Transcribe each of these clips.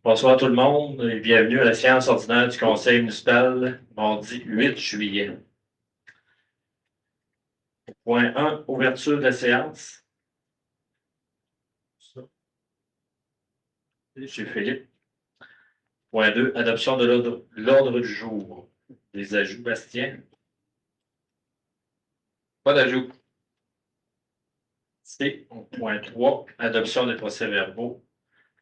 Bonsoir tout le monde et bienvenue à la séance ordinaire du Conseil municipal, mardi 8 juillet. Point 1, ouverture de la séance. Chez Philippe. Point 2, adoption de l'ordre du jour. Des ajouts, Bastien. Pas d'ajout. C. Point 3, adoption des procès-verbaux.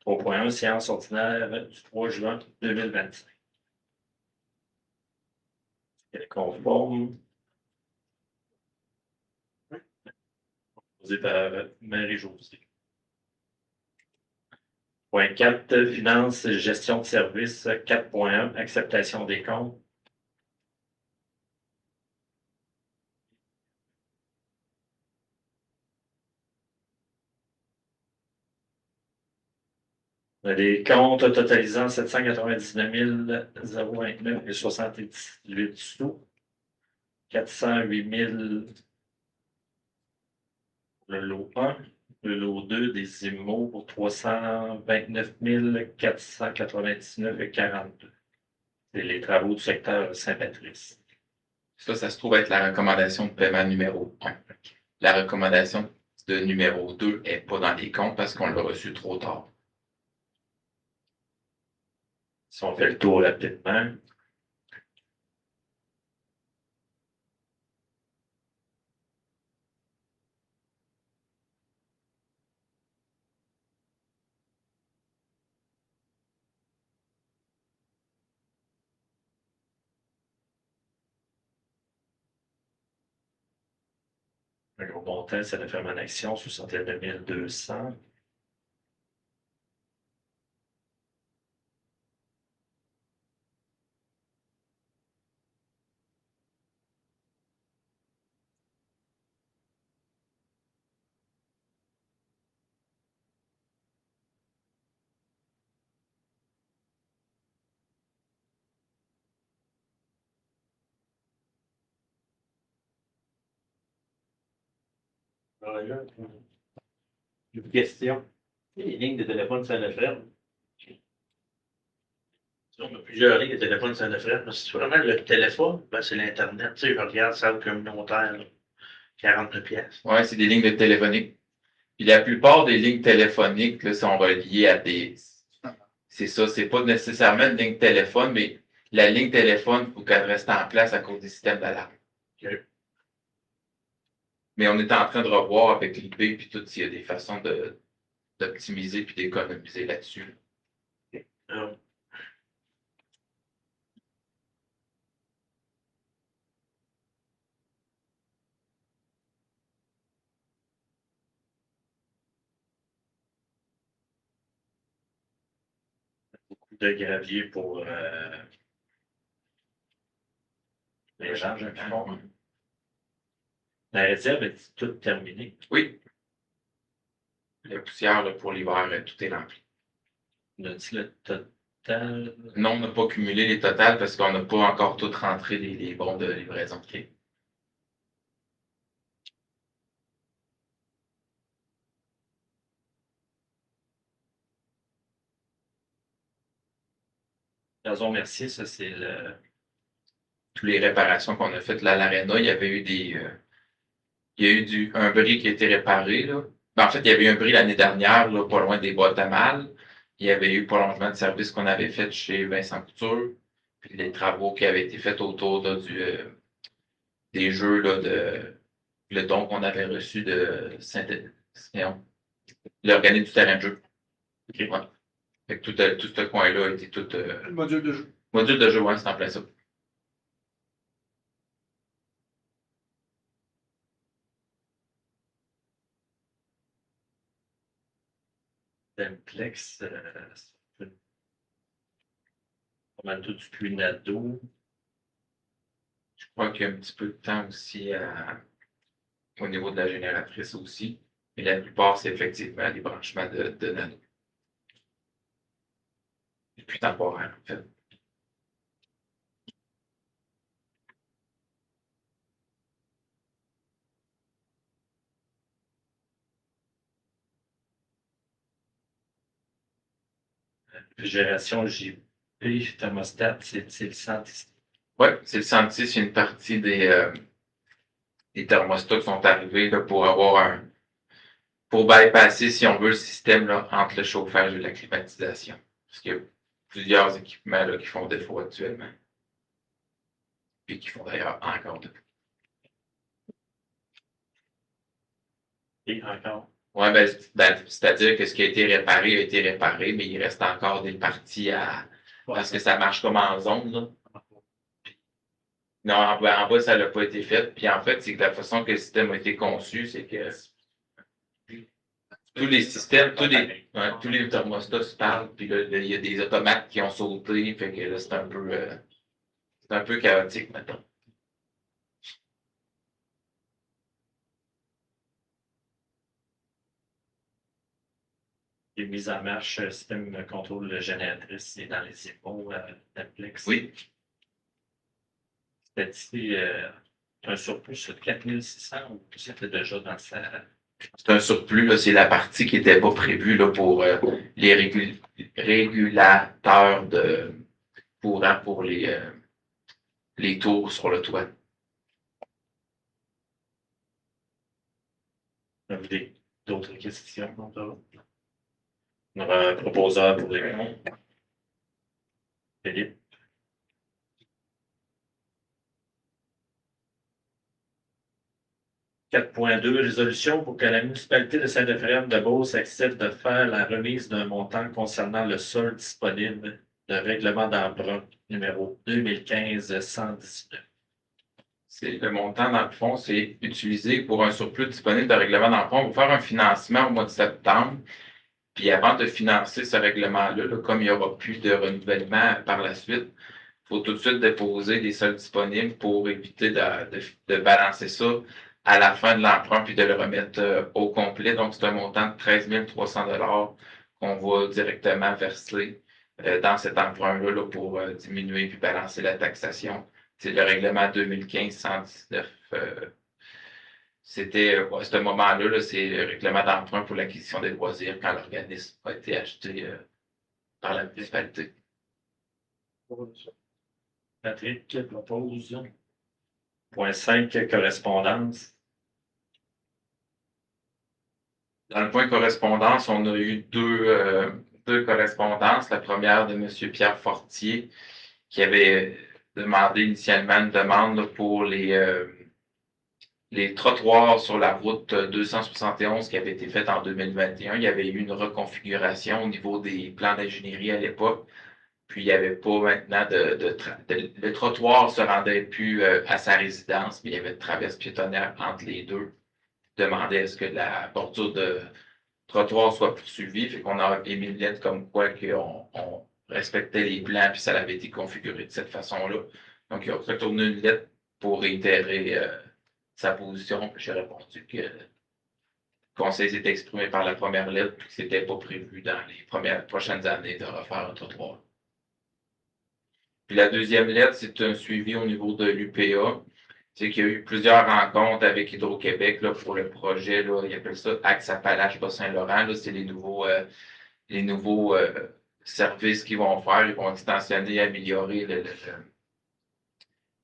3.1, séance ordinaire du 3 juin 2025. Elle est conforme. Posée par Marie-Josée. Point 4, finances et gestion de services. 4.1, acceptation des comptes. Les comptes totalisant 799 029,78 sous, 408 000 pour le lot 1, le lot 2 des IMO pour 329 499,42. C'est les travaux du secteur Saint-Patrice. Ça se trouve être la recommandation de paiement numéro 1. La recommandation de numéro 2 n'est pas dans les comptes parce qu'on l'a reçu trop tard. Si on fait le tour rapidement, le gros montant, c'est la ferme en action, 69 200. Voilà. Une question. Les lignes de téléphone Saint-Lefebvre. On a plusieurs lignes de téléphone Saint-Lefebvre. Mais si c'est vraiment le téléphone, ben c'est l'Internet. Tu sais, je regarde salle communautaire, là, 49 pièces. Ouais, c'est des lignes de téléphonique. Puis la plupart des lignes téléphoniques là, sont reliées à des. C'est ça, c'est pas nécessairement une ligne téléphone, mais la ligne téléphone, il faut qu'elle reste en place à cause des systèmes d'alarme. Okay. Mais on est en train de revoir avec l'IP puis tout s'il y a des façons d'optimiser puis d'économiser là-dessus. Euh, Beaucoup de gravier pour les gens, je crois. La réserve est toute terminée. Oui. La poussière là, pour l'hiver, tout est rempli. On a dit le total. Non, on n'a pas cumulé les totales parce qu'on n'a pas encore tout rentré les bons de livraison. Okay. Gazon Mercier, ça c'est le. Toutes les réparations qu'on a faites là, à l'aréna, il y avait eu il y a eu un bris qui a été réparé. Là. Ben, en fait, il y avait eu un bris l'année dernière, là, pas loin des boîtes à mal. Il y avait eu prolongement de service qu'on avait fait chez Vincent Couture. Puis les travaux qui avaient été faits autour là, des jeux là, le don qu'on avait reçu de l'organisme du terrain de jeu. Okay. Ouais. Fait que tout ce coin-là a été tout. le module de jeu. Module de jeu, ouais, c'est en plein ça. Templex, c'est pas mal tout du Clunado. Je crois qu'il y a un petit peu de temps aussi au niveau de la génératrice aussi. Mais la plupart, c'est effectivement les branchements de nano. C'est plus temporaire, en fait. réfrigération JP, thermostat, c'est le centre ici. Oui, c'est le sentier, c'est une partie des thermostats qui sont arrivés là, pour bypasser, si on veut, le système là, entre le chauffage et la climatisation. Parce qu'il y a plusieurs équipements là, qui font défaut actuellement. Puis qui font d'ailleurs encore défaut. Et encore. Oui, c'est-à-dire que ce qui a été réparé, mais il reste encore des parties parce que ça marche comme en zone, là. Non, en bas, ça n'a pas été fait. Puis en fait, c'est que la façon que le système a été conçu, c'est que tous les systèmes, tous les thermostats se parlent, puis là, il y a des automates qui ont sauté, fait que là, c'est un peu chaotique maintenant. Les mises en marche, système de contrôle génératrice, c'est dans les émaux d'Amplex. Oui. C'était ici un surplus de 4600 ou c'était déjà dans sa. C'est un surplus, là, c'est la partie qui n'était pas prévue là, pour les régulateurs de courant pour les tours sur le toit. Avez-vous d'autres questions? On aura un proposeur pour les réponses. Philippe. « 4.2. Résolution pour que la municipalité de Saint-Euphrème-de-Beauce accepte de faire la remise d'un montant concernant le sol disponible de règlement d'emprunt numéro 2015-119. » C'est le montant, dans le fond, c'est utilisé pour un surplus disponible de règlement d'emprunt pour faire un financement au mois de septembre. Puis avant de financer ce règlement-là, là, comme il n'y aura plus de renouvellement par la suite, il faut tout de suite déposer des soldes disponibles pour éviter de balancer ça à la fin de l'emprunt puis de le remettre au complet. Donc, c'est un montant de 13 300 qu'on va directement verser dans cet emprunt-là là, pour diminuer puis balancer la taxation. C'est le règlement 2015-119. C'était, à ce moment-là, là, c'est le règlement d'emprunt pour l'acquisition des loisirs quand l'organisme a été acheté par la municipalité. Patrick propose. Point 5, correspondance. Dans le point correspondance, on a eu deux correspondances. La première de M. Pierre Fortier, qui avait demandé initialement une demande là, pour les trottoirs sur la route 271 qui avait été faite en 2021. Il y avait eu une reconfiguration au niveau des plans d'ingénierie à l'époque. Puis il n'y avait pas maintenant le trottoir ne se rendait plus à sa résidence, mais il y avait de traverse piétonnière entre les deux. Il demandait à ce que la bordure de trottoir soit poursuivie. Fait qu'on a émis une lettre comme quoi on respectait les plans, puis ça avait été configuré de cette façon-là. Donc, il a retourné une lettre pour réitérer sa position. Puis j'ai répondu que le conseil s'était exprimé par la première lettre, puis que c'était pas prévu dans les prochaines années de refaire un trottoir. Puis la deuxième lettre, c'est un suivi au niveau de l'UPA. C'est qu'il y a eu plusieurs rencontres avec Hydro-Québec là, pour le projet. Là, ils appellent ça Axe-Appalaches-Bas-Saint-Laurent. Là, c'est les nouveaux services qu'ils vont faire. Ils vont extensionner, améliorer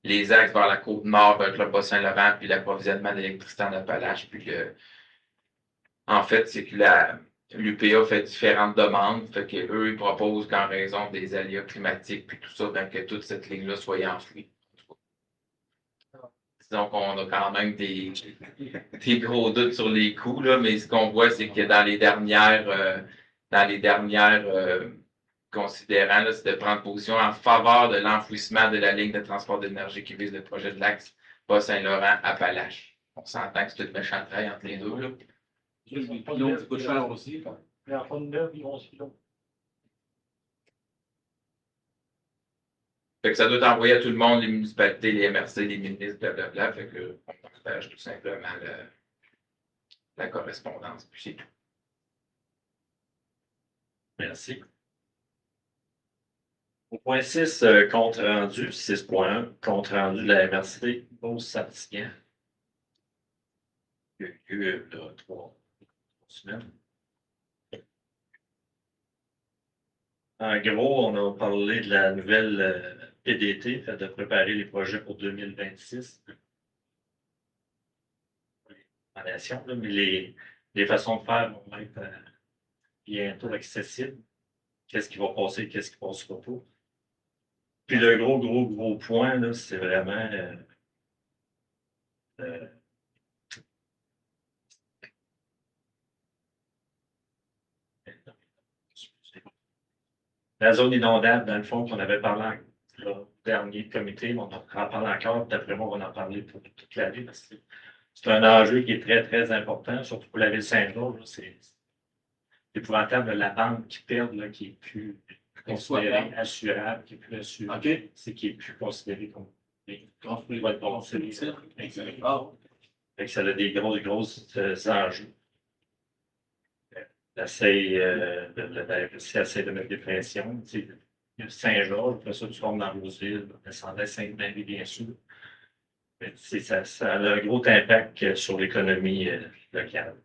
les axes vers la côte nord, vers le Bas-Saint-Laurent, puis l'approvisionnement d'électricité en Appalaches. Puis en fait, c'est que l'UPA fait différentes demandes. Fait qu'eux, ils proposent qu'en raison des aléas climatiques puis tout ça, ben, que toute cette ligne-là soit enfouie. Donc, on a quand même des gros doutes sur les coûts, là, mais ce qu'on voit, c'est que dans les dernières considérants, là, c'est de prendre position en faveur de l'enfouissement de la ligne de transport d'énergie qui vise le projet de l'axe Bas-Saint-Laurent-Appalaches. On s'entend que c'est tout méchant travail entre les deux. Là. Les pilons, ça coûte cher aussi. Mais en fond de neuf, ils vont se pilons. Fait que ça doit être envoyé à tout le monde, les municipalités, les MRC, les ministres, blablabla. Fait que on partage tout simplement la correspondance, puis c'est tout. Merci. Au point 6, compte rendu, 6.1, compte rendu de la MRC, Beauce-Sartiguan. Il y a eu lieu, là, 3 semaines. En gros, on a parlé de la nouvelle PDT, fait de préparer les projets pour 2026 en nation, là, mais les façons de faire vont être bientôt accessibles. Qu'est-ce qui va passer, qu'est-ce qui ne passera pas. Puis le gros point, là, c'est vraiment euh, la zone inondable, dans le fond, qu'on avait parlé au dernier comité, on en parle encore, d'après moi, on va en parler pour toute l'année, parce que c'est un enjeu qui est très important, surtout pour la ville Saint-Georges. C'est épouvantable la banque qui perd, là, qui est plus considérée assurable, qui est plus assurable, OK. c'est qui est plus considéré comme Construire va être bon, c'est exactement. Fait que ça a des gros enjeux. Essaye de mettre des pressions. Tu sais, Saint-Georges, après ça, tu tombes dans Roseville, descendais Sainte-Marie, bien sûr. Mais, tu sais, ça a un gros impact sur l'économie locale.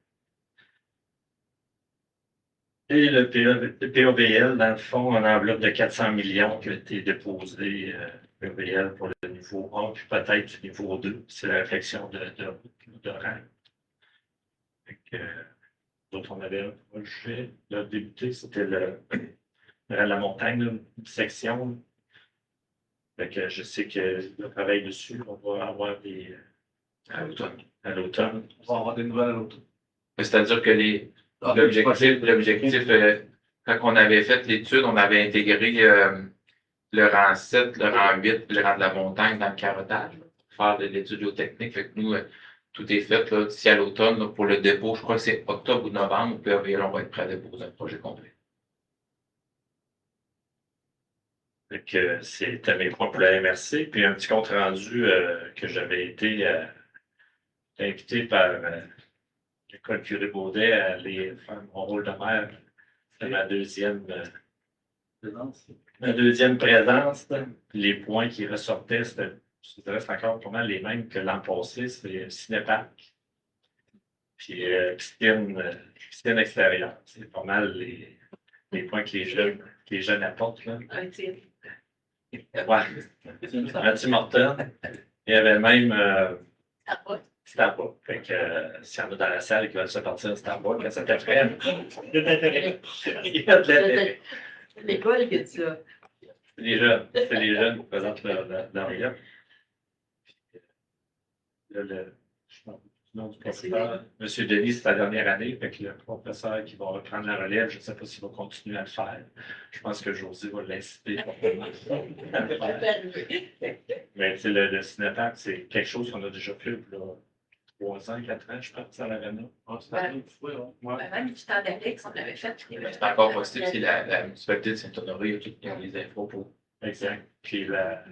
Et le POBL, dans le fond, une enveloppe de 400 millions qui a été déposée, POBL pour le niveau 1, puis peut-être du niveau 2. C'est la réflexion de rang. Donc, on avait un projet de débuter, c'était la montagne, là, une section. Fait que je sais que le travail dessus, on va avoir des À l'automne. à l'automne. On va avoir des nouvelles à l'automne. C'est-à-dire que l'objectif, quand on avait fait l'étude, on avait intégré le rang 7, le rang 8, le rang de la montagne dans le carottage, pour faire de l'étude géotechnique. Fait que nous, tout est fait là, d'ici à l'automne là, pour le dépôt. Je crois que c'est octobre ou novembre, puis avril, on va être prêt à déposer un projet complet. Fait que c'était mes points pour la MRC. Puis un petit compte rendu que j'avais été invité par l'école Curie-Baudet à aller faire mon rôle de maire. C'était ma deuxième présence. Là. Puis les points qui ressortaient, je dirais, c'est encore pas mal les mêmes que l'an passé. C'est Cinéparc. Puis piscine extérieure. C'est pas mal les points que les jeunes apportent. Là. Un tir. Ouais. Mathieu Morton. Il y avait même Starbucks. Starbucks. Fait que s'il y en a dans la salle qui veulent se partir de Starbucks, ça t'appelle. Il y a de l'intérêt. Il y a de l'intérêt. L'école que tu as. C'est les jeunes qui présentent leur lien. Je pense, le nom du professeur, M. Denis, c'est la dernière année, fait que le professeur qui va reprendre la relève, je ne sais pas s'il va continuer à le faire. Je pense que José va l'inciter fortement à le faire. Mais tu sais, le Cinéparc, c'est quelque chose qu'on a déjà fait il y a 3 ans, 4 ans, je pense, à l'Arena. Ah, c'est la même fois, ouais. Même du temps d'Alex, on l'avait fait. C'est encore possible si la municipalité de Saint-Honoré a les infos pour. Exact. Puis la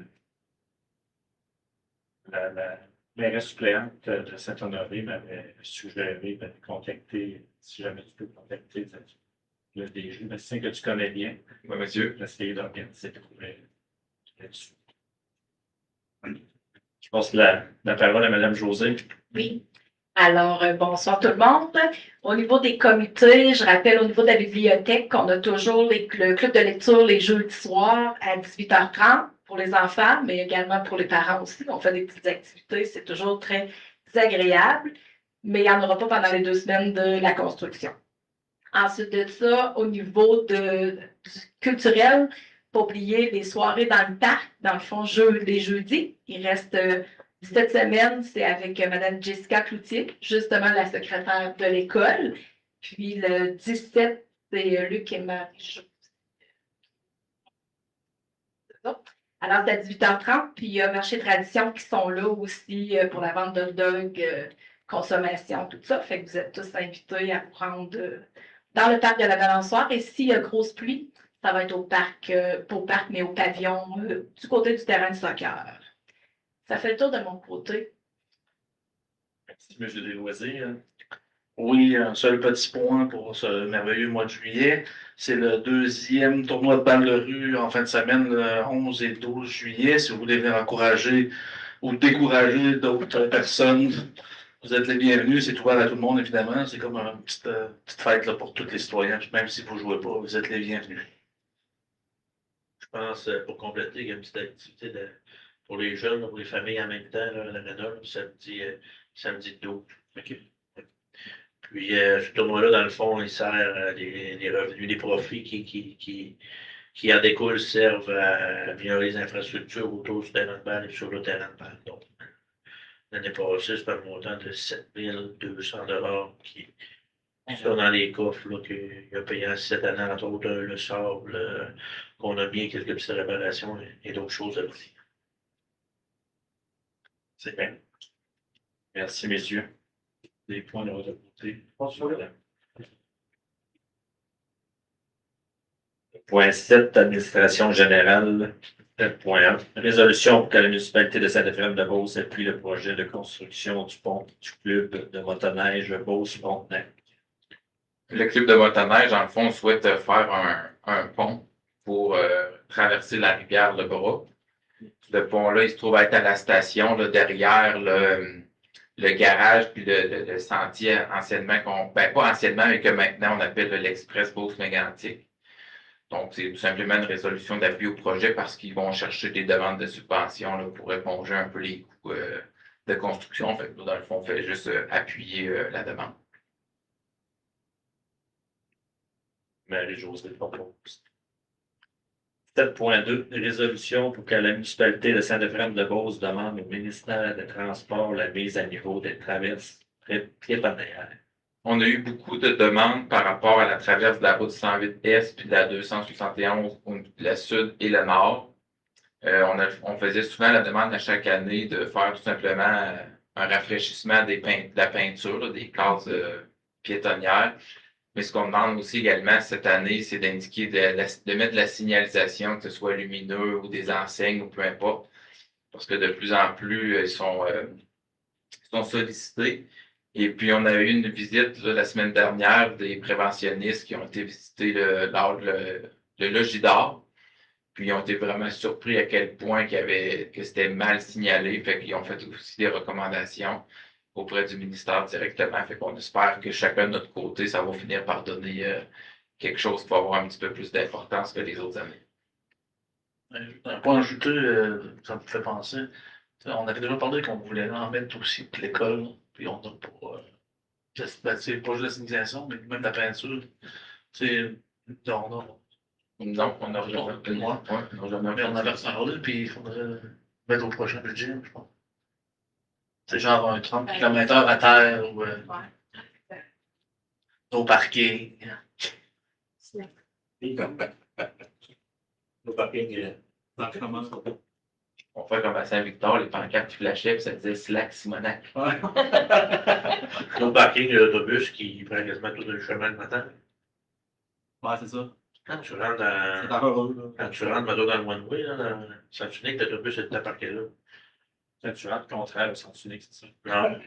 mairesse suppléante de Saint-Honoré m'avait suggéré de contacter, si jamais tu peux contacter le DG, mais c'est que tu connais bien, Oui, monsieur. d'essayer d'organiser le projet là-dessus. Je passe la parole à Mme José. Oui. Alors, bonsoir tout le monde. Au niveau des comités, je rappelle au niveau de la bibliothèque qu'on a toujours le club de lecture les jeudis soirs à 18h30 pour les enfants, mais également pour les parents aussi. On fait des petites activités, c'est toujours très agréable, mais il n'y en aura pas pendant les 2 semaines de la construction. Ensuite de ça, au niveau du culturel, pas oublier les soirées dans le parc, dans le fond, les jeudis. Il reste cette semaine, c'est avec Mme Jessica Cloutier, justement la secrétaire de l'école. Puis le 17, c'est Luc et Marie. Alors, c'est à 18h30, puis il y a Marché Tradition qui sont là aussi pour la vente de dog, consommation, tout ça. Fait que vous êtes tous invités à vous rendre dans le parc de la Balançoire. Et s'il y a grosse pluie, ça va être au parc, pas au parc, mais au pavillon du côté du terrain de soccer. Ça fait le tour de mon côté. Merci, M. Desloisirs. Oui, un seul petit point pour ce merveilleux mois de juillet. C'est le 2e tournoi de balle de rue en fin de semaine, le 11 et 12 juillet. Si vous voulez venir encourager ou décourager d'autres personnes, vous êtes les bienvenus. C'est ouvert à tout le monde, évidemment. C'est comme une petite fête là, pour tous les citoyens. Même si vous ne jouez pas, vous êtes les bienvenus. pense, pour compléter, il y a une petite activité pour les jeunes, pour les familles en même temps, là, à l'aréna, là, samedi 12. OK. Puis, ce tournoi-là, dans le fond, il sert les revenus, les profits qui en découlent servent à améliorer les infrastructures autour du terrain de balle et sur le terrain de balle. Donc, l'année passée, c'est un montant de 7 200 $ qui sont dans les coffres, là, qu'il a payé cette année, entre autres, le sable, qu'on a mis quelques petites réparations et d'autres choses aussi. C'est bien. Merci, messieurs. Des points de votre côté. Point 7, administration générale. Point 1. Résolution pour que la municipalité de Saint-Éphrem-de-Beauce appuie le projet de construction du pont du club de motoneige Beauce-Frontenac. Le club de motoneige, dans le fond, souhaite faire un pont pour traverser la rivière Le Bras. Le pont-là, il se trouve être à la station, là, derrière le garage puis le sentier anciennement, pas anciennement, mais que maintenant on appelle l'Express Beauce-Mégantic. Donc, c'est tout simplement une résolution d'appui au projet parce qu'ils vont chercher des demandes de subvention là, pour éponger un peu les coûts de construction. Fait que, dans le fond, on fait juste appuyer la demande. Marie-Josée propose. 7.2. Résolution pour que la municipalité de Saint-Éphrem-de-Beauce demande au ministère des Transports la mise à niveau des traverses piétonnières. On a eu beaucoup de demandes par rapport à la traverse de la route 108S puis de la 271 de la sud et le nord. On faisait souvent la demande à chaque année de faire tout simplement un rafraîchissement de la peinture, là, des cases piétonnières. Mais ce qu'on demande aussi également cette année, c'est d'indiquer de mettre de la signalisation, que ce soit lumineux ou des enseignes ou peu importe. Parce que de plus en plus, ils sont sollicités. Et puis, on a eu une visite là, la semaine dernière des préventionnistes qui ont été visités le logis d'art. Puis, ils ont été vraiment surpris à quel point que c'était mal signalé. Fait qu'ils ont fait aussi des recommandations auprès du ministère directement. Fait qu'on espère que chacun de notre côté, ça va finir par donner quelque chose qui va avoir un petit peu plus d'importance que les autres années. Un point ajouté, ça me fait penser. On avait déjà parlé qu'on voulait en mettre aussi pour l'école, puis on n'a pas. Pas juste la signalisation, mais même la peinture. Non. Non, on n'a jamais Ouais. Mais on avait reparlé, puis il faudrait mettre au prochain budget, je pense. C'est genre un 30 km/h à terre ou au parking. Le parking, franchement, On fait comme à Saint-Victor, les pancartes qui flashaient, puis ça disait Slack Simonac. ouais. Au parking, il y a l'autobus qui prend quasiment tout le chemin le matin. Ouais, c'est ça. Quand tu rentres C'est dans, dangereux, là. quand tu rentres mettons, dans le one-way, là, dans Saint-Unique, l'autobus est parqué là. Quand tu rentres contraire au sens unique, c'est ça? Non.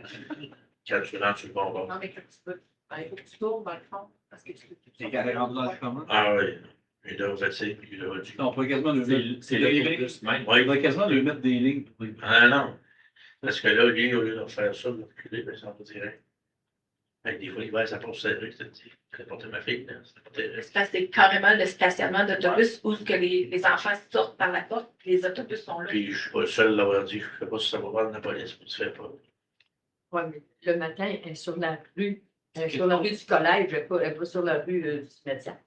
Quand tu rentres sur le bon bord. Non, mais quand tu veux. Il faut que tu tournes dans le fond. Parce que C'est quand elle est rendue dans le commun. Ah oui. Il doit passer, il doit dire. On pourrait quasiment lui mettre C'est des le lignes. plus même. On pourrait quasiment lui mettre des lignes. Ah non. Parce que là, lui, au lieu de faire ça, de reculer, ben, ça va direct. Fait que des fois, il va, ça passe serré, je te dis. Je vais porter ma fille, là. C'est pas terrible. c'est parce que c'est carrément le stationnement d'autobus où que les enfants sortent par la porte, puis les autobus sont là. Puis je suis pas le seul à l'avoir dit. Je sais pas si ça va voir la police, mais tu fais pas. Oui, mais le matin, elle est sur la rue, sur la rue du collège, elle n'est pas sur la rue du médecin.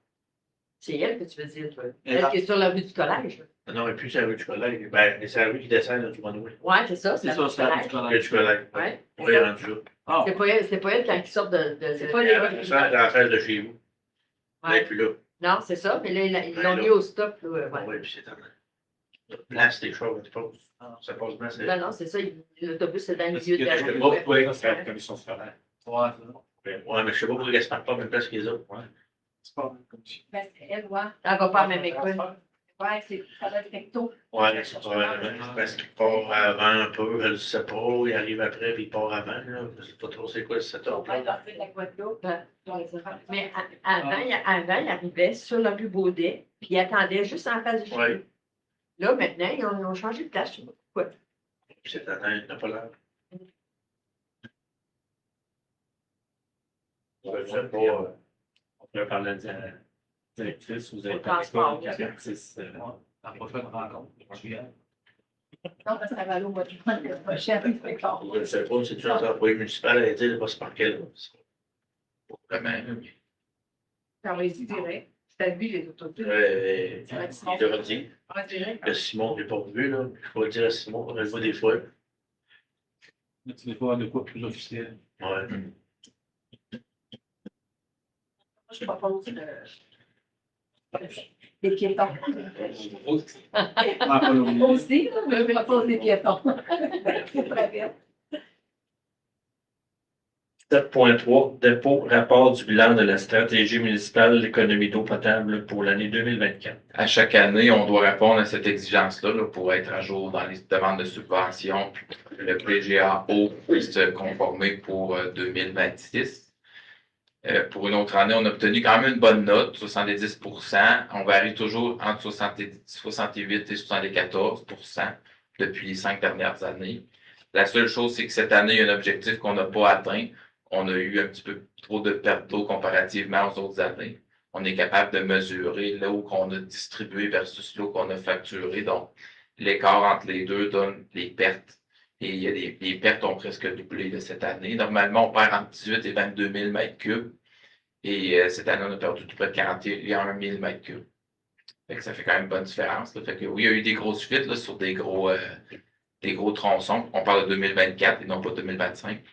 C'est elle que tu veux dire, toi. Elle qui est sur la rue du collège. Non, et puis c'est la rue du collège. Ben, c'est la rue qui descend là, du Monoué. Oui, c'est ça, C'est la ça, rue du c'est la collège. La rue du collège. Ouais. Oui, il est rendu là. Ah, C'est pas elle quand ils sortent de c'est pas les. Ça, dans la face de chez vous. Ouais. Et puis là. Non, c'est ça, mais là, ils Ouais, l'ont là. mis au stop. Là, ouais. Oui, puis c'est en place des choses, tu poses. Ça passe bien, c'est. Non, c'est ça, l'autobus est dans le milieu de la Parce que rue. je sais pas, Oui, c'est la commission scolaire. ouais, c'est ça. Ouais, mais je sais pas pourquoi ils se partent pas même place que les autres. Ouais. C'est pas mal comme ça. Ben, c'est elle, ouais. Elle va pas à la même école. Ouais, ça va être recto. Ouais, c'est probablement parce qu'il part avant un peu, je ne sais pas, il arrive après, puis il part avant, là. Je sais pas trop c'est quoi le Son setup. père a fait de la Guadeloupe. Mais avant, il arrivait sur la rue Baudet, puis il attendait juste en face du chez Ouais. nous. Là, maintenant, ils ont changé de place. Je sais pas pourquoi. Puis c'est atteint, il n'a pas l'air. Je sais pas. On pourrait parler de la directrice, vous avez pas Transport, qui avertisse. la prochaine rencontre. Non, ça va aller au mois de juin l'année prochaine. C'est clair. Je ne sais pas, c'est une employé municipal à dire, il va se parquer là. Vraiment. On va y direct. C'est à lui, les autobus. Il Ça va être Simon. devrait dire On va direct. que Simon, je l'ai pas vu, là. Il faut le dire à Simon, on le voit des fois. Mais tu n'es pas de quoi plus officiel. Ouais. Je propose des piétons. Ah, pas l'oublier. Aussi, là, mais je propose des piétons. C'est très bien. 7.3, dépôt rapport du bilan de la stratégie municipale de l'économie d'eau potable pour l'année 2024. À chaque année, on doit répondre à cette exigence-là là, pour être à jour dans les demandes de subvention. Le PGAO puisse se conformer pour 2026. Pour une autre année, on a obtenu quand même une bonne note, 70%. On varie toujours entre 68 et 74% depuis les 5 dernières années. La seule chose, c'est que cette année, il y a un objectif qu'on n'a pas atteint. On a eu un petit peu trop de pertes d'eau comparativement aux autres années. On est capable de mesurer l'eau qu'on a distribuée versus l'eau qu'on a facturée. Donc, l'écart entre les deux donne les pertes. Et il y a les pertes ont presque doublé de cette année. Normalement, on perd entre 18 et 22 000 mètres cubes. Et cette année, on a perdu tout près de 41 000 mètres cubes. Fait que ça fait quand même une bonne différence. Là. Fait que oui, il y a eu des grosses fuites là, sur des gros tronçons. On parle de 2024 et non pas 2025.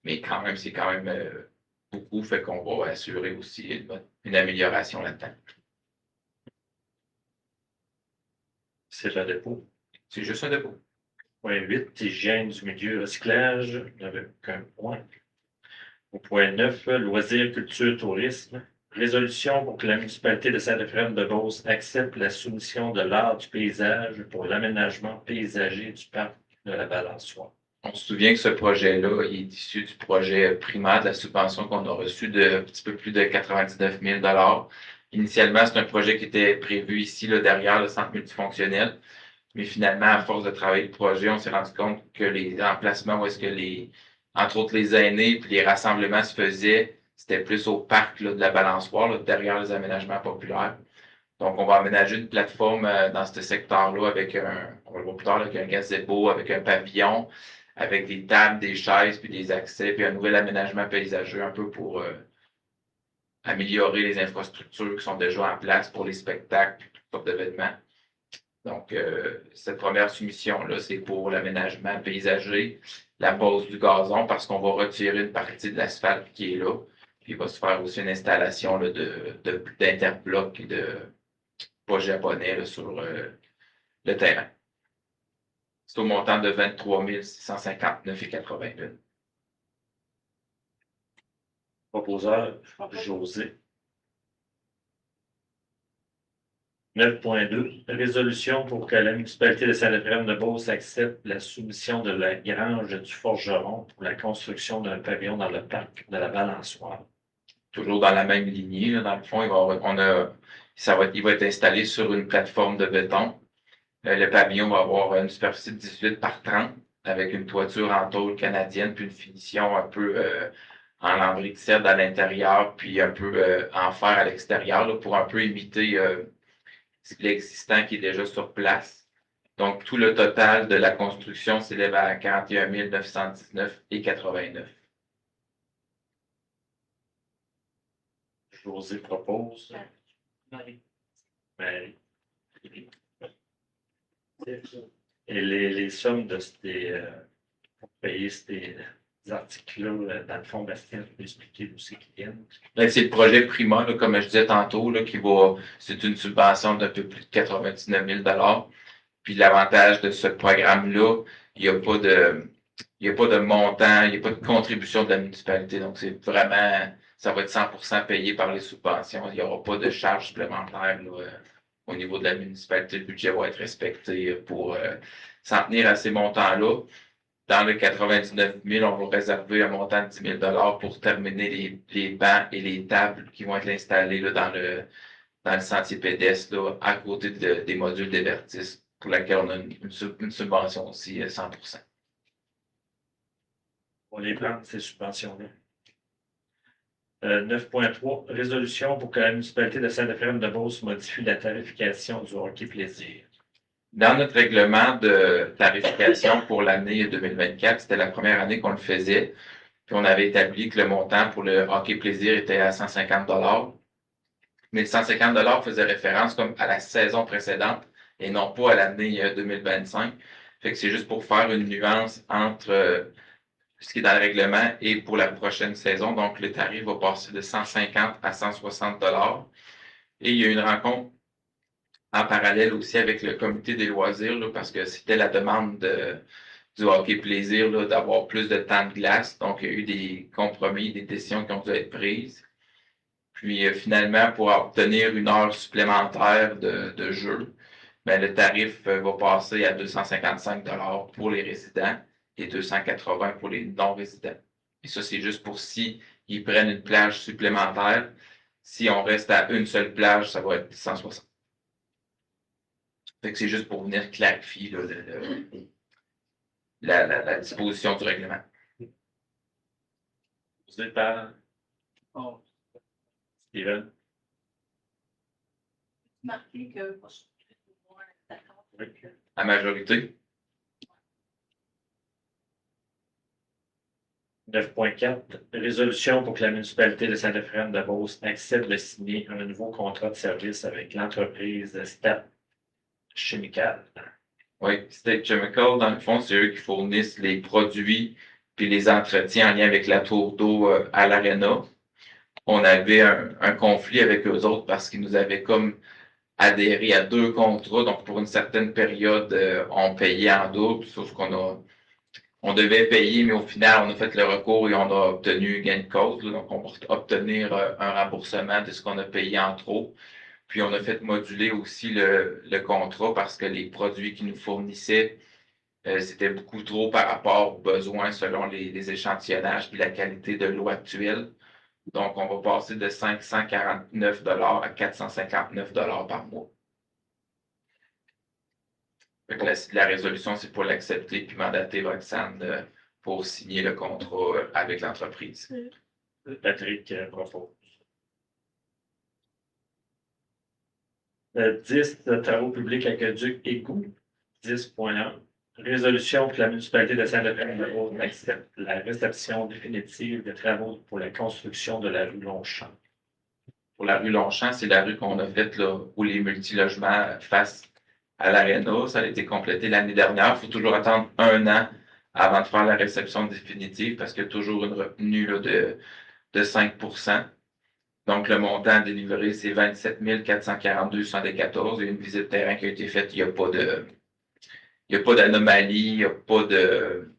Mais quand même, c'est quand même beaucoup. Fait qu'on va assurer aussi une amélioration là-dedans. C'est le dépôt. C'est juste un dépôt. Point 8, hygiène du milieu, recyclage, avec un point. Au point 9, loisirs, culture, tourisme. Résolution pour que la municipalité de Saint-Éphrem-de-Beauce accepte la soumission de l'art du paysage pour l'aménagement paysager du parc de la Balançoire. On se souvient que ce projet-là il est issu du projet primaire de la subvention qu'on a reçu de un petit peu plus de 99 000 $. Initialement, c'est un projet qui était prévu ici, là, derrière le centre multifonctionnel. Mais finalement, à force de travailler le projet, on s'est rendu compte que les emplacements où est-ce que entre autres les aînés puis les rassemblements se faisaient, c'était plus au parc là, de la Balançoire, là, derrière les aménagements populaires. Donc, on va aménager une plateforme dans ce secteur-là avec on va le voir plus tard, là, avec un gazebo, avec un pavillon, avec des tables, des chaises, puis des accès, puis un nouvel aménagement paysager un peu pour améliorer les infrastructures qui sont déjà en place pour les spectacles, toutes sortes d'événements. Donc, cette première soumission-là, c'est pour l'aménagement paysager, la pose du gazon, parce qu'on va retirer une partie de l'asphalte qui est là. Puis il va se faire aussi une installation là, d'interblocs et de pas japonais là, sur le terrain. C'est au montant de 23 659,81. Proposeur, José. 9.2, résolution pour que la municipalité de Saint-Éphrem-de-Beauce accepte la soumission de la grange du Forgeron pour la construction d'un pavillon dans le parc de la Balançoire. Toujours dans la même lignée, là, dans le fond, il va être installé sur une plateforme de béton. Le pavillon va avoir une superficie de 18 par 30 avec une toiture en tôle canadienne, puis une finition un peu en lambris de cèdre à l'intérieur, puis un peu en fer à l'extérieur, là, pour un peu imiter l'existant qui est déjà sur place. Donc, tout le total de la construction s'élève à 41 919,89. José propose. Marie. Marie. Et les sommes pour payer ces articles-là, dans le fond, Bastien, tu peux expliquer d'où c'est qu'ils viennent? C'est le projet Prima, là, comme je disais tantôt, là, c'est une subvention d'un peu plus de 99 000 $. Puis l'avantage de ce programme-là, il n'y a pas de montant, il n'y a pas de contribution de la municipalité. Donc, c'est vraiment, ça va être 100% payé par les subventions. Il n'y aura pas de charges supplémentaires là, au niveau de la municipalité. Le budget va être respecté pour s'en tenir à ces montants-là. Dans le 99 000, on va réserver un montant de 10 000 $ pour terminer les bancs et les tables qui vont être installés là, dans le sentier pédestre, là, à côté des modules d'Hébertis, pour laquelle on a une subvention aussi 100%. On les prend, ces subventions-là. 9.3, résolution pour que la municipalité de Saint-Ephraim-de-Beauce modifie la tarification du hockey plaisir. Dans notre règlement de tarification pour l'année 2024, c'était la première année qu'on le faisait, puis on avait établi que le montant pour le hockey plaisir était à 150 $. Mais le 150 $ faisait référence comme à la saison précédente et non pas à l'année 2025. Fait que c'est juste pour faire une nuance entre ce qui est dans le règlement et pour la prochaine saison. Donc, le tarif va passer de 150 à 160 $. Et il y a une rencontre en parallèle aussi avec le comité des loisirs, là, parce que c'était la demande du hockey plaisir là, d'avoir plus de temps de glace. Donc, il y a eu des compromis, des décisions qui ont dû être prises. Puis finalement, pour obtenir une heure supplémentaire de jeu, ben, le tarif va passer à 255 $ pour les résidents et 280 pour les non-résidents. Et ça, c'est juste pour si ils prennent une plage supplémentaire. Si on reste à une seule plage, ça va être 160. Fait que c'est juste pour venir clarifier là, la disposition du règlement. Posé par Oh, Steven. Marqué que moi, je suis d'accord. Oui. À majorité. 9.4, résolution pour que la municipalité de Saint-Ephraim-de-Beauce accepte de signer un nouveau contrat de service avec l'entreprise Stat Chemical. Oui, State Chemical, dans le fond, c'est eux qui fournissent les produits puis les entretiens en lien avec la tour d'eau à l'Arena. On avait un conflit avec eux autres parce qu'ils nous avaient comme adhéré à 2 contrats. Donc, pour une certaine période, on payait en double, sauf on devait payer, mais au final, on a fait le recours et on a obtenu gain de cause. Là. Donc, on va obtenir un remboursement de ce qu'on a payé en trop. Puis, on a fait moduler aussi le contrat parce que les produits qu'ils nous fournissaient, c'était beaucoup trop par rapport aux besoins selon les échantillonnages et la qualité de l'eau actuelle. Donc, on va passer de 549 $ à 459 $ par mois. Fait que la résolution, c'est pour l'accepter puis mandater Roxane pour signer le contrat avec l'entreprise. Patrick propose. 10, travaux publics aqueducs égouts. 10.1, résolution pour que la municipalité de Saint-Ephraim-de-Beauce accepte la réception définitive des travaux pour la construction de la rue Longchamp. Pour la rue Longchamp, c'est la rue qu'on a faite là, où les multilogements face à l'Arena. Ça a été complété l'année dernière. Il faut toujours attendre 1 an avant de faire la réception définitive parce qu'il y a toujours une retenue là, de 5 %. Donc, le montant délivré, c'est 27 442,74 $. Il y a une visite terrain qui a été faite. Il n'y a pas d'anomalie, il n'y a pas de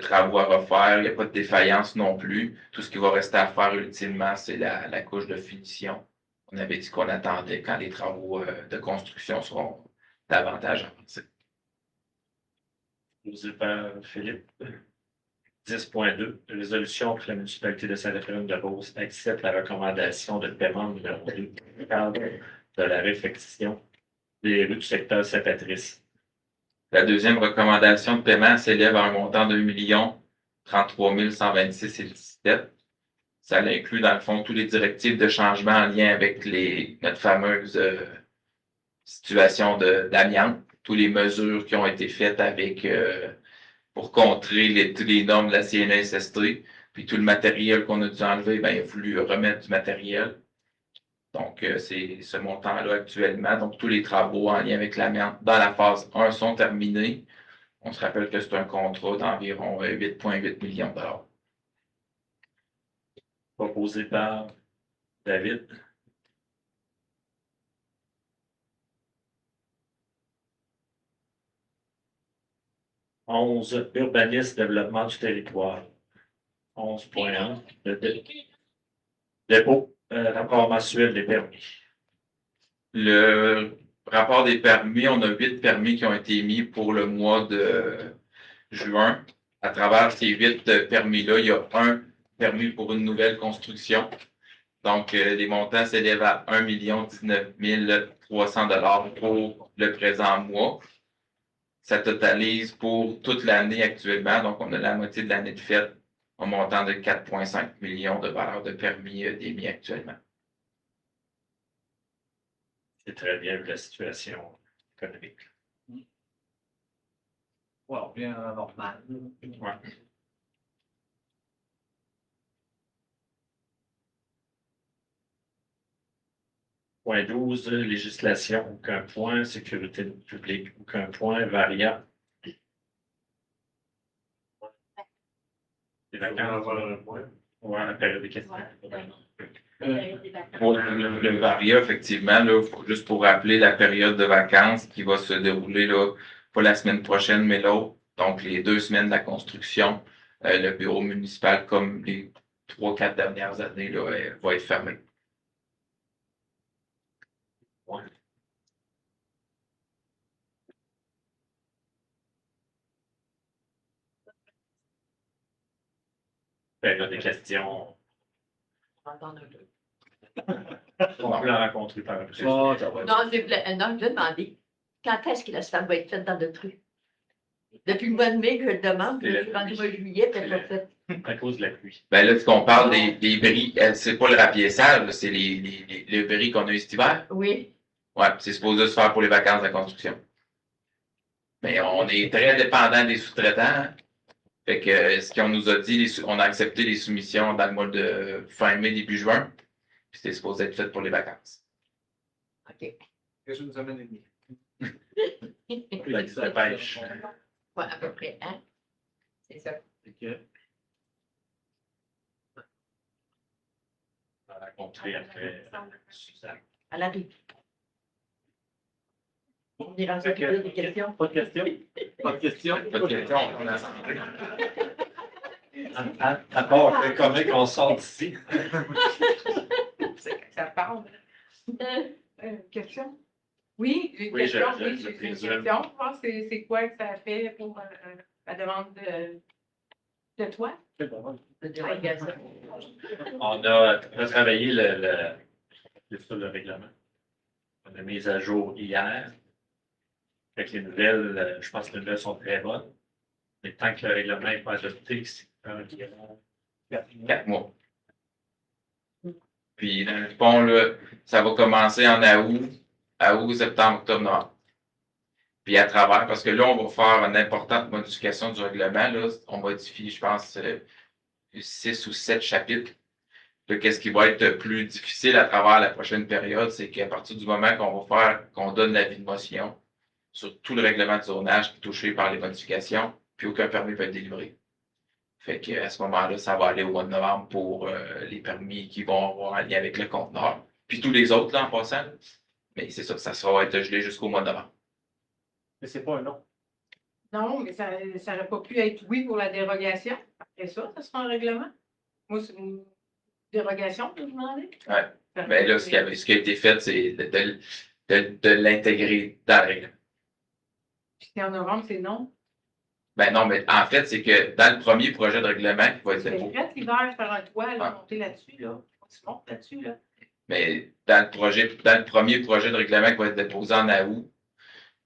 travaux à refaire, il n'y a pas de défaillance non plus. Tout ce qui va rester à faire ultimement, c'est la couche de finition. On avait dit qu'on attendait quand les travaux de construction seront davantage avancés. Posé par Philippe. 10.2, résolution pour que la municipalité de Saint-Ephraim-de-Beauce accepte la recommandation de paiement numéro 2 dans le cadre de la réfection des rues du secteur Saint-Patrice. La deuxième recommandation de paiement s'élève à un montant de 1 033 126,17 $. Ça inclut, dans le fond, toutes les directives de changement en lien avec notre fameuse situation d'amiante, toutes les mesures qui ont été faites pour contrer toutes les normes de la CNESST, puis tout le matériel qu'on a dû enlever, ben, il a fallu remettre du matériel. Donc, c'est ce montant-là actuellement. Donc, tous les travaux en lien avec l'amiante dans la phase 1 sont terminés. On se rappelle que c'est un contrat d'environ 8,8 millions de $. Proposé par David. « 11. Urbanisme, développement du territoire. 11.1. Dépôt, rapport mensuel des permis. Le rapport des permis, on a 8 permis qui ont été émis pour le mois de juin. À travers ces 8 permis-là, il y a un permis pour une nouvelle construction. Donc, les montants s'élèvent à 1 19 300 $ pour le présent mois. Ça totalise pour toute l'année actuellement. Donc, on a la moitié de l'année de fête. un montant de 4,5 millions de valeur de permis d'émis actuellement. C'est très bien vu la situation économique. Ouais, on revient à la normale. Ouais. Point 12, législation, aucun point, sécurité publique, aucun point, variant. Les On va vacances, avoir un point. ouais, la période des questions. Pour le varia, effectivement, là, juste pour rappeler la période de vacances qui va se dérouler là, pas la semaine prochaine, mais l'autre. Donc, les 2 semaines de la construction, le bureau municipal, comme les 3-4 dernières années, là, va être fermé. Ouais. Période des questions, On va entendre un peu. on peut la rencontrer par après. Ça, ça va. Non, non, je vais demander, quand est-ce que la stamp va être faite dans notre rue? Depuis le mois de mai que je le demande, puis depuis le mois de juillet, puis elle va faite. À cause de la pluie. Ben là, qu'on parle des bris, c'est pas le rapiessage, là, c'est les bris qu'on a eu cet hiver. Oui. Ouais, c'est supposé se faire pour les vacances de la construction. Mais on est très dépendant des sous-traitants. Fait que ce qu'on nous a dit, on a accepté les soumissions dans le mois de fin mai, début juin. Puis c'était supposé être fait pour les vacances. OK. Qu'est-ce que nous amène les nuits? La pêche. Ouais, à peu près, hein? C'est ça. Ok. On va rencontrer après Suzanne. À la rue. On est rendu Ok. des questions. Pas de questions? Pas de questions? Pas de questions, on a À part comment qu'on sort d'ici. Ça parle. Question? Oui, une Oui, question. je Oui, j'ai une présume. question. Voir c'est quoi que ça fait pour la demande de toi? De dérogation. On a retravaillé le règlement. On a mis à jour hier. Avec les nouvelles, je pense que les nouvelles sont très bonnes. Mais tant que le règlement n'est pas adopté, c'est environ 4 mois. Puis dans le fond, là, ça va commencer en août, septembre, octobre, novembre. Puis à travers, parce que là, on va faire une importante modification du règlement. Là, on modifie, je pense, 6 ou 7 chapitres. Là, qu'est-ce qui va être plus difficile à travers la prochaine période, c'est qu'à partir du moment qu'on donne l'avis de motion sur tout le règlement de zonage qui est touché par les modifications, puis aucun permis peut être délivré. Fait qu'à ce moment-là, ça va aller au mois de novembre pour les permis qui vont avoir un lien avec le conteneur. Puis tous les autres, là, en passant. Mais c'est ça, ça va être gelé jusqu'au mois de novembre. Mais c'est pas un nom. Non, mais ça n'aurait pas pu être oui pour la dérogation. Après ça sera un règlement. Moi, c'est une dérogation que je demandais. Ouais. Mais là, ce qui a été fait, c'est de l'intégrer dans le règlement. Puis en novembre, c'est non. Ben non, mais en fait, c'est que dans le premier projet de règlement qui va être C'est déposé, prêt l'hiver, faire un toit, là, Ouais. monter là-dessus, là. Faut que tu montes là-dessus, là. mais dans le premier projet de règlement qui va être déposé en août,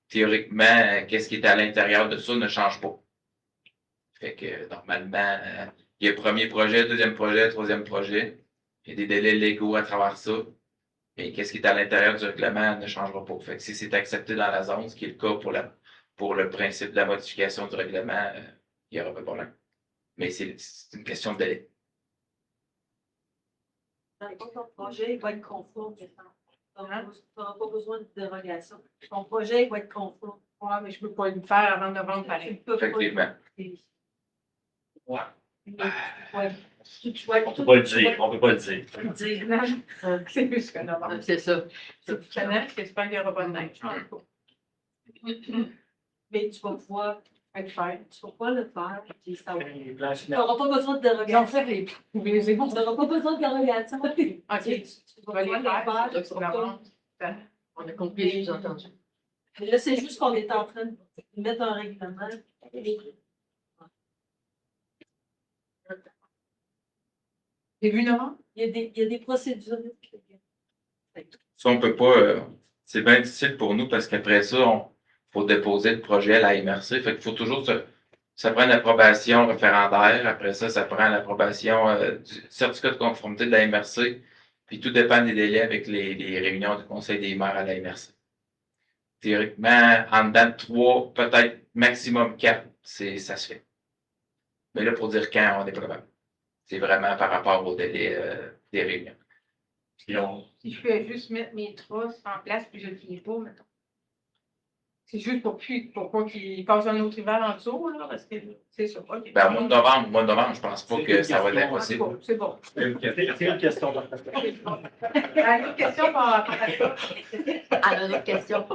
théoriquement, qu'est-ce qui est à l'intérieur de ça ne change pas. Fait que normalement, il y a premier projet, deuxième projet, troisième projet. Il y a des délais légaux à travers ça. Et qu'est-ce qui est à l'intérieur du règlement ne changera pas. Fait que si c'est accepté dans la zone, ce qui est le cas pour le principe de la modification du règlement, il n'y aura pas de problème. Mais c'est une question de délai. Ton projet va être conforme. Tu n'auras pas besoin de dérogation. Ton projet va être conforme. Ouais, mais je ne peux pas le faire avant novembre, pareil. Effectivement. Ouais. Tu vas On peut pas le dire. On peut pas le dire. dire. Non, c'est plus que novembre. C'est ça. C'est du canal, j'espère qu'il n'y aura pas de neige. Je pense pas. Mais tu vas pouvoir Être faire. tu vas pouvoir le faire. Puis ça va. Les plans Tu n'auras pas besoin de Ils ont dérogation. fait les Tu n'auras pas besoin de dérogation. OK. Tu On vas va les pouvoir faire. le Sur la vente. On a compris, sous-entendu. Mais là, c'est juste qu'on est en train de mettre un règlement. Début novembre? Il y a des procédures. Ça, on peut pas. C'est bien difficile pour nous parce qu'après ça, il faut déposer le projet à la MRC. Fait qu'il faut toujours Ça prend une approbation référendaire. Après ça, ça prend l'approbation du certificat de conformité de la MRC. Puis tout dépend des délais avec les réunions du Conseil des maires à la MRC. Théoriquement, en dedans de 3, peut-être maximum 4, ça se fait. Mais là, pour dire quand, on n'est pas capable. C'est vraiment par rapport au délai des réunions. Puis Si je fais juste mettre mes trosses en place puis je le finis pas, mettons. C'est juste pour pas qu'il passe un autre hiver en dessous, là, parce que c'est ça. OK. Ben, au mois de novembre, je pense pas que ça va être impossible. C'est bon. C'est une question. Une autre question par rapport à ça. Ah, une autre question.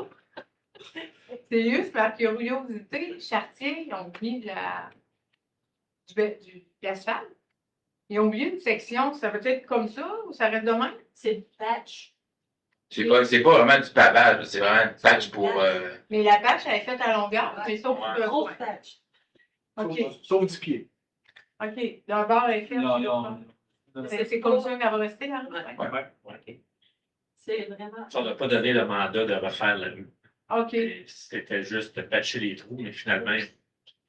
C'est juste par curiosité, Chartier, ils ont mis du l'asphalte. Ils ont oublié une section, ça peut être comme ça ou ça reste de même? C'est le patch. C'est pas vraiment du pavage, c'est vraiment une patch pour. Mais la patch, elle est faite à longueur, c'est ça pour Un que. gros patch. OK. Sauf du pied. OK. D'un bord, elle est faite. Non. C'est comme ça qu'elle va rester, là? Ouais. C'est vraiment. on n'a pas donné le mandat de refaire la rue. OK. Et C'était juste de patcher les trous, mais finalement,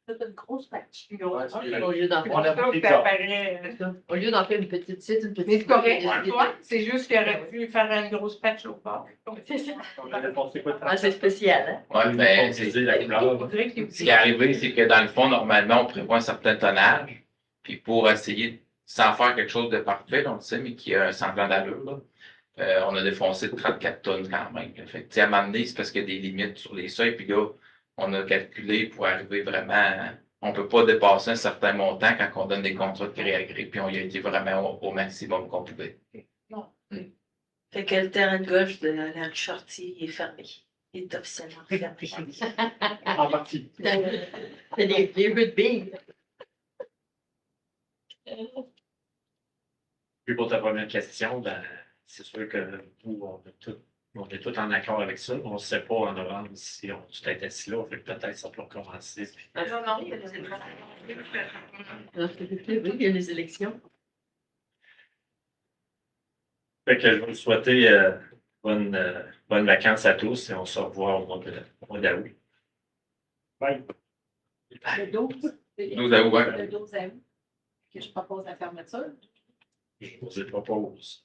C'est une grosse patch. Au lieu d'en On a Ça, beaucoup de ça temps. paraît. Au lieu d'en faire une petite, c'est une petite. Mais c'est correct, toi. C'est juste qu'il aurait dû faire une grosse patch au bord. C'est ça. C'est quoi Ah, c'est spécial, hein? Ouais, mais utiliser la couleur. On dirait qu'il ce qui est arrivé, c'est que dans le fond, normalement, on prévoit un certain tonnage. Puis pour essayer, sans faire quelque chose de parfait, on le sait, mais qui a un semblant d'allure, là, on a défoncé de 34 tonnes quand même. Là. Fait que, à un moment donné, c'est parce qu'il y a des limites sur les seuils. Puis là, on a calculé pour arriver vraiment. On ne peut pas dépasser un certain montant quand on donne des contrats de gré à gré. Puis on y a été vraiment au maximum qu'on pouvait. Fait que le terrain de golf de la rue Chartier est fermé. Il est officiellement fermé. En partie. C'est les rues de billes. Puis pour ta première question, ben, c'est sûr que nous, on est tous en accord avec ça. On ne sait pas en novembre si on a tout été assis là. Fait que peut-être ça peut recommencer. Non, il y a des élections. Oui, il y a les élections. Fait que je vais vous souhaiter bonnes vacances à tous et on se revoit au mois d'août. Bye. Le 12. 12 août, ouais. Le 12 août. Que je propose la fermeture. Je vous propose.